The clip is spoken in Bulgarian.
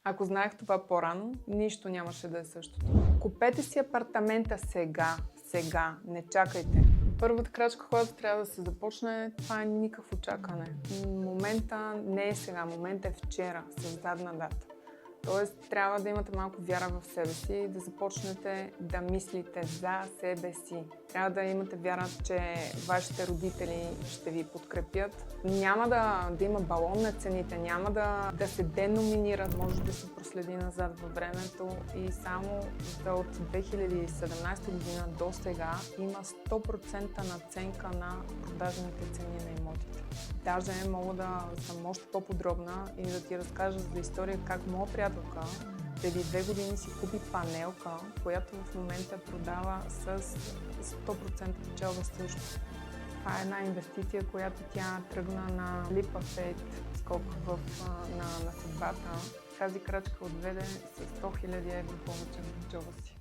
Ако знаех това по-рано, нищо нямаше да е същото. Купете си апартамента сега. Сега. Не чакайте. Първата крачка, която трябва да се започне, това е никакво чакане. Момента не е сега, момента е вчера, с задна дата. Тоест, трябва да имате малко вяра в себе си и да започнете да мислите за себе си. Трябва да имате вяра, че вашите родители ще ви подкрепят. Няма да има балон на цените, няма да се деноминират, може да се проследи назад във времето и само от 2017 година до сега има 100% надценка на продажните цени на имотите. Даже мога да съм още по-подробна и да ти разкажа за история как моя приятелка преди 2 години си купи панелка, която в момента продава с 100% печалба също. Това е една инвестиция, която тя тръгна на leap of faith, скок на съдбата. Тази крачка отведе с 100 000 евро повече в джоба си.